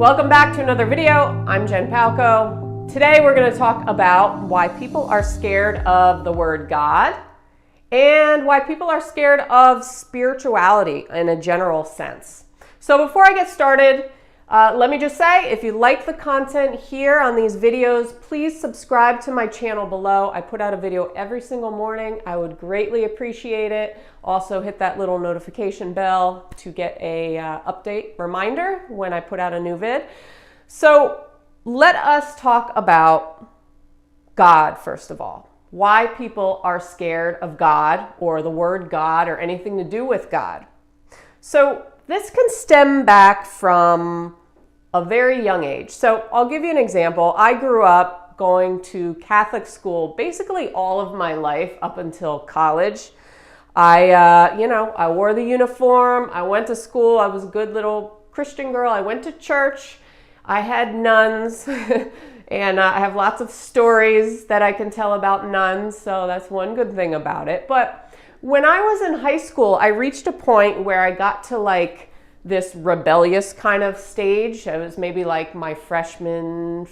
Welcome back to another video. I'm Jen Palco. Today we're going to talk about why people are scared of the word God and why people are scared of spirituality in a general sense. So before I get started, let me just say, if you like the content here on these videos, please subscribe to my channel below. I put out a video every single morning. I would greatly appreciate it. Also hit that little notification bell to get a update reminder when I put out a new vid. So let us talk about God first of all. Why people are scared of God or the word God or anything to do with God. So this can stem back from a very young age. So I'll give you an example. I grew up going to Catholic school basically all of my life up until college. I wore the uniform. I went to school. I was a good little Christian girl. I went to church. I had nuns and I have lots of stories that I can tell about nuns. So that's one good thing about it. But when I was in high school, I reached a point where I got to like this rebellious kind of stage. It was maybe like my freshman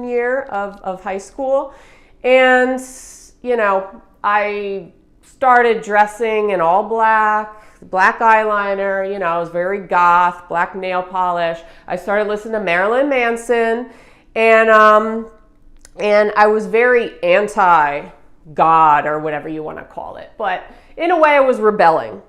year of high school. And, I started dressing in all black eyeliner, I was very goth, black nail polish. I started listening to Marilyn Manson and I was very anti-God or whatever you want to call it. But in a way I was rebelling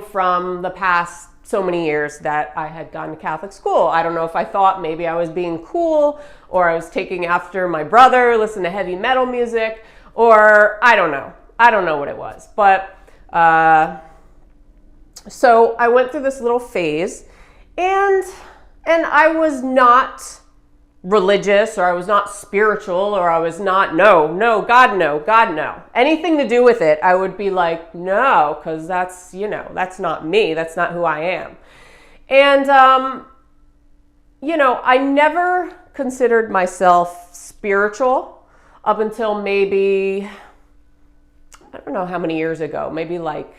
from the past so many years that I had gone to Catholic school. I don't know if I thought maybe I was being cool or I was taking after my brother, listening to heavy metal music, or I don't know. I don't know what it was. But so I went through this little phase and I was not religious or I was not spiritual or I was not, God, no. Anything to do with it, I would be like, no, because that's not me. That's not who I am. And, I never considered myself spiritual up until maybe, I don't know how many years ago, maybe like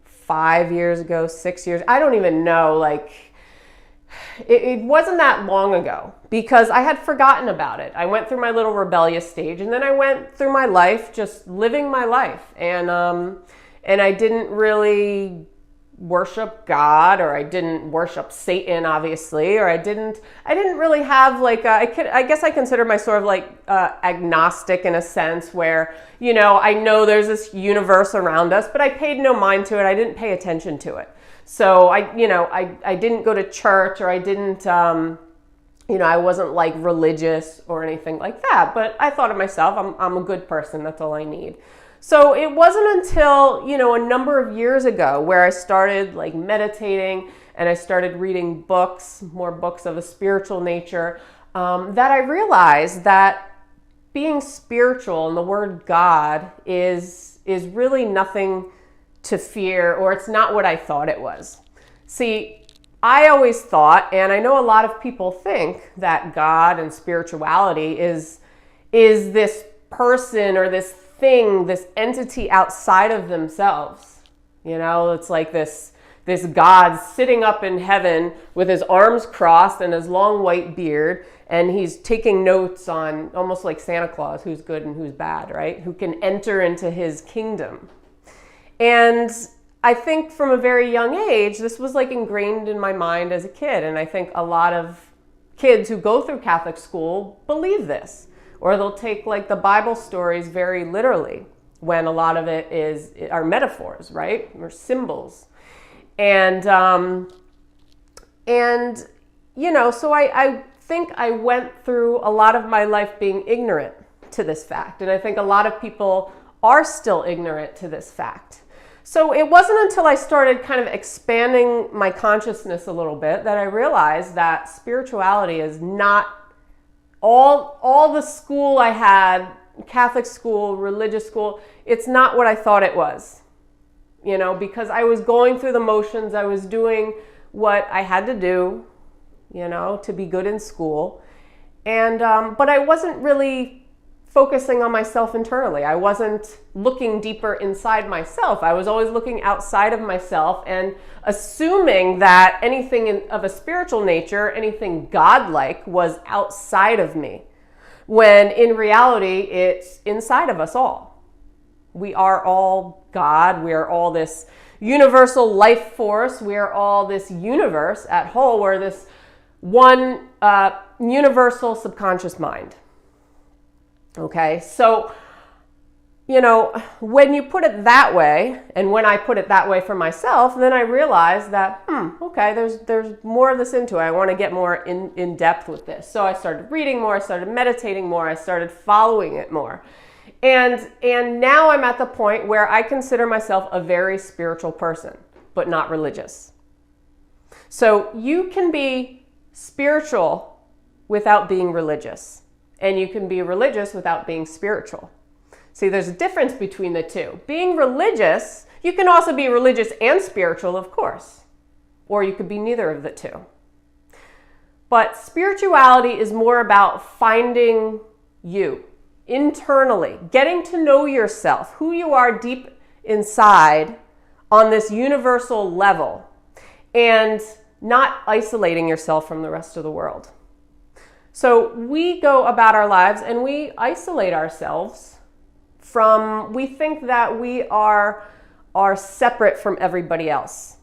5 years ago, 6 years. I don't even know, it wasn't that long ago because I had forgotten about it. I went through my little rebellious stage and then I went through my life just living my life. And I didn't really worship God or I didn't worship Satan, obviously, or I didn't really have I guess I consider myself agnostic in a sense where, I know there's this universe around us, but I paid no mind to it. I didn't pay attention to it. So I didn't go to church or I didn't, I wasn't like religious or anything like that, but I thought of myself, I'm a good person. That's all I need. So it wasn't until, a number of years ago where I started meditating and I started reading more books of a spiritual nature, that I realized that being spiritual and the word God is really nothing to fear, or it's not what I thought it was. See, I always thought, and I know a lot of people think, that God and spirituality is this person or this thing, this entity outside of themselves. It's like this God sitting up in heaven with his arms crossed and his long white beard, and he's taking notes on, almost like Santa Claus, who's good and who's bad, right? Who can enter into his kingdom. And I think from a very young age, this was ingrained in my mind as a kid. And I think a lot of kids who go through Catholic school believe this, or they'll take the Bible stories very literally when a lot of it are metaphors, right? Or symbols. And so I think I went through a lot of my life being ignorant to this fact. And I think a lot of people are still ignorant to this fact. So it wasn't until I started kind of expanding my consciousness a little bit that I realized that spirituality is not all the school I had, Catholic school, religious school, it's not what I thought it was. Because I was going through the motions, I was doing what I had to do, to be good in school. And but I wasn't really focusing on myself internally. I wasn't looking deeper inside myself. I was always looking outside of myself and assuming that anything of a spiritual nature, anything godlike, was outside of me, when in reality, it's inside of us all. We are all God. We are all this universal life force. We are all this universe at whole. We're this one universal subconscious mind. Okay, so, when you put it that way, and when I put it that way for myself, then I realized that, okay, there's more of this into it. I want to get more in depth with this. So I started reading more, I started meditating more, I started following it more. And now I'm at the point where I consider myself a very spiritual person, but not religious. So you can be spiritual without being religious. And you can be religious without being spiritual. See, there's a difference between the two. Being religious, you can also be religious and spiritual, of course. Or you could be neither of the two. But spirituality is more about finding you internally, getting to know yourself, who you are deep inside on this universal level, and not isolating yourself from the rest of the world. So we go about our lives and we isolate ourselves we think that we are separate from everybody else,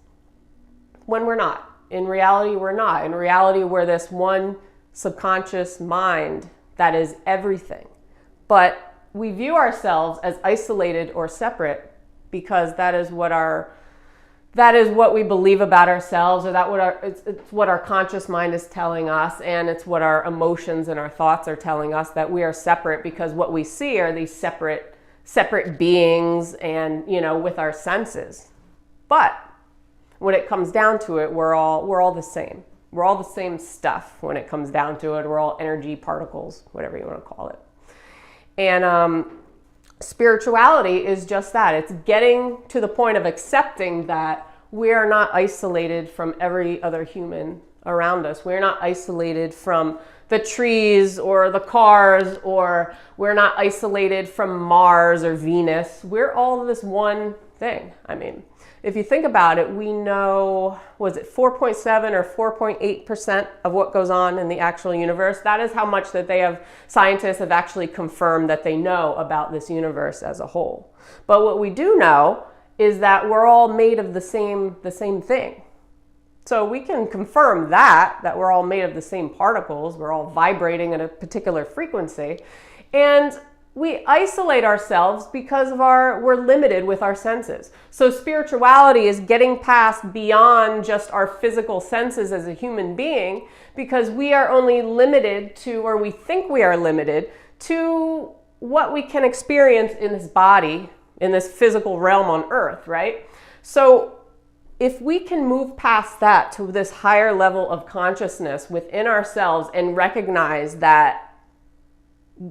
when we're not. In reality, we're not. In reality, we're this one subconscious mind that is everything. But we view ourselves as isolated or separate because that is what we believe about ourselves, or it's what our conscious mind is telling us, and it's what our emotions and our thoughts are telling us, that we are separate, because what we see are these separate beings, and with our senses. But when it comes down to it, we're all the same. We're all the same stuff when it comes down to it. We're all energy particles, whatever you want to call it. And spirituality is just that. It's getting to the point of accepting that we are not isolated from every other human around us. We're not isolated from the trees or the cars, or we're not isolated from Mars or Venus. We're all this one thing. I mean, if you think about it, we know, was it 4.7 or 4.8% of what goes on in the actual universe? That is how much that scientists have actually confirmed that they know about this universe as a whole. But what we do know is that we're all made of the same thing. So we can confirm that we're all made of the same particles, we're all vibrating at a particular frequency, and we isolate ourselves because we're limited with our senses. So spirituality is getting past beyond just our physical senses as a human being, because we are only limited to, or we think we are limited to, what we can experience in this body, in this physical realm on Earth, right? So if we can move past that to this higher level of consciousness within ourselves and recognize that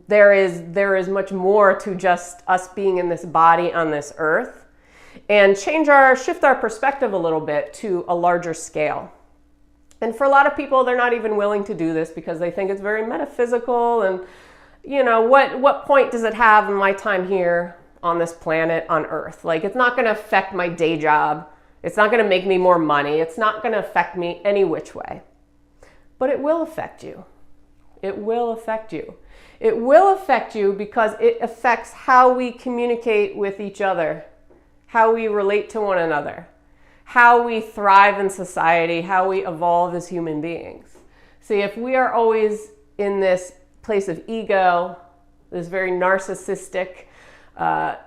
there is much more to just us being in this body on this earth, and shift our perspective a little bit to a larger scale. And for a lot of people, they're not even willing to do this because they think it's very metaphysical, and what point does it have in my time here on this planet on Earth? Like, it's not going to affect my day job. It's not going to make me more money. It's not going to affect me any which way. But it will affect you. It will affect you. It will affect you because it affects how we communicate with each other, how we relate to one another, how we thrive in society, how we evolve as human beings. See, if we are always in this place of ego, this very narcissistic,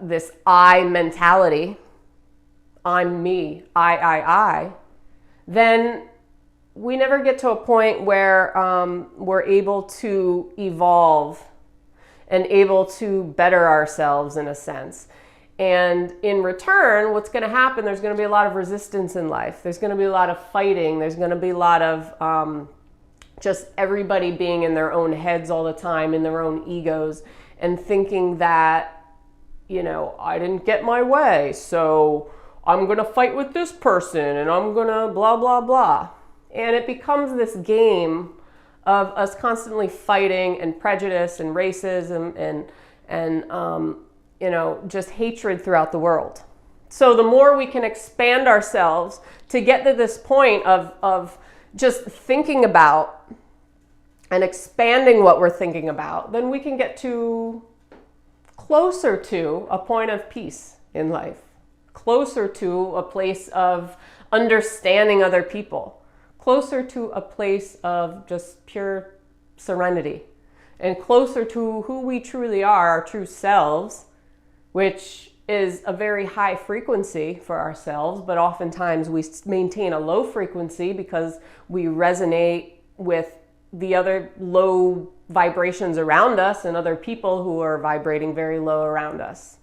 this I mentality, I'm me, I, then we never get to a point where we're able to evolve and able to better ourselves in a sense. And in return, what's going to happen, there's going to be a lot of resistance in life. There's going to be a lot of fighting. There's going to be a lot of just everybody being in their own heads all the time, in their own egos, and thinking that, I didn't get my way, so I'm going to fight with this person, and I'm going to blah, blah, blah. And it becomes this game of us constantly fighting, and prejudice and racism and just hatred throughout the world. So the more we can expand ourselves to get to this point of just thinking about and expanding what we're thinking about, then we can get to closer to a point of peace in life, closer to a place of understanding other people, closer to a place of just pure serenity, and closer to who we truly are, our true selves, which is a very high frequency for ourselves, but oftentimes we maintain a low frequency because we resonate with the other low vibrations around us and other people who are vibrating very low around us.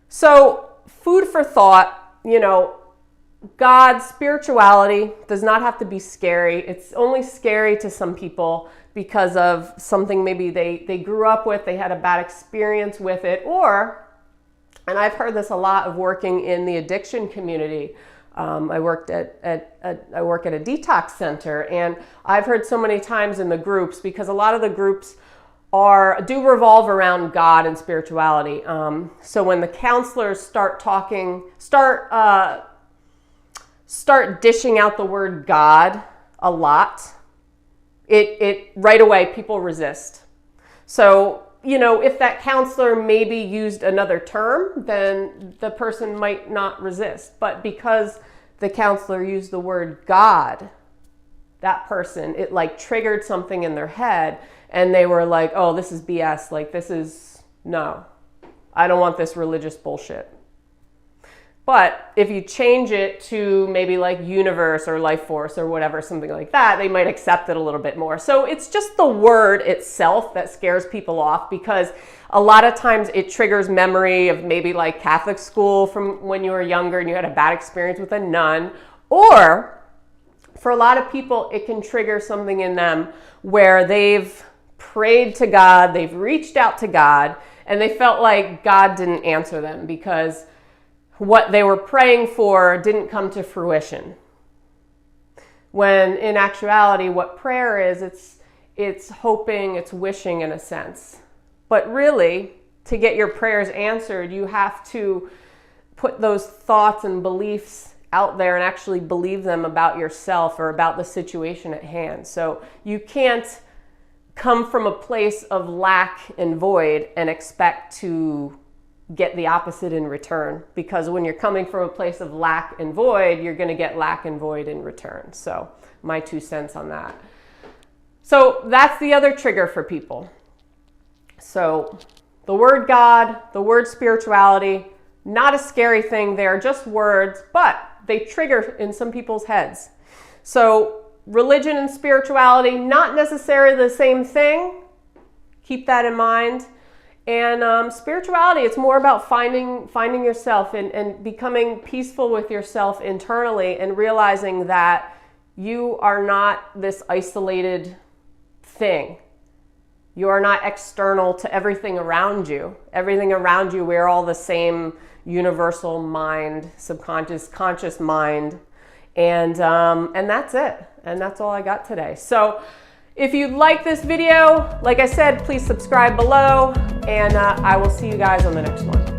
So, food for thought, God, spirituality does not have to be scary. It's only scary to some people because of something maybe they grew up with, they had a bad experience with it, and I've heard this a lot of working in the addiction community. I work at a detox center, and I've heard so many times in the groups, because a lot of the groups do revolve around God and spirituality. So when the counselors start dishing out the word God a lot, it right away people resist. So if that counselor maybe used another term, then the person might not resist. But because the counselor used the word God, that person, it triggered something in their head, and they were like, oh, this is BS. No, I don't want this religious bullshit. But if you change it to maybe universe or life force or whatever, something like that, they might accept it a little bit more. So it's just the word itself that scares people off, because a lot of times it triggers memory of maybe Catholic school from when you were younger and you had a bad experience with a nun. Or for a lot of people, it can trigger something in them where they've prayed to God, they've reached out to God, and they felt like God didn't answer them because what they were praying for didn't come to fruition. When in actuality, what prayer is, it's hoping, it's wishing in a sense. But really, to get your prayers answered, you have to put those thoughts and beliefs out there and actually believe them about yourself or about the situation at hand. So you can't come from a place of lack and void and expect to get the opposite in return, because when you're coming from a place of lack and void, you're going to get lack and void in return. So my 2 cents on that. So that's the other trigger for people. So the word God, the word spirituality, not a scary thing. They're just words, but they trigger in some people's heads. So religion and spirituality, not necessarily the same thing. Keep that in mind. And spirituality, it's more about finding yourself and becoming peaceful with yourself internally, and realizing that you are not this isolated thing. You are not external to everything around you. Everything around you, we're all the same universal mind, subconscious, conscious mind. And that's it. And that's all I got today. So if you like this video, like I said, please subscribe below, and I will see you guys on the next one.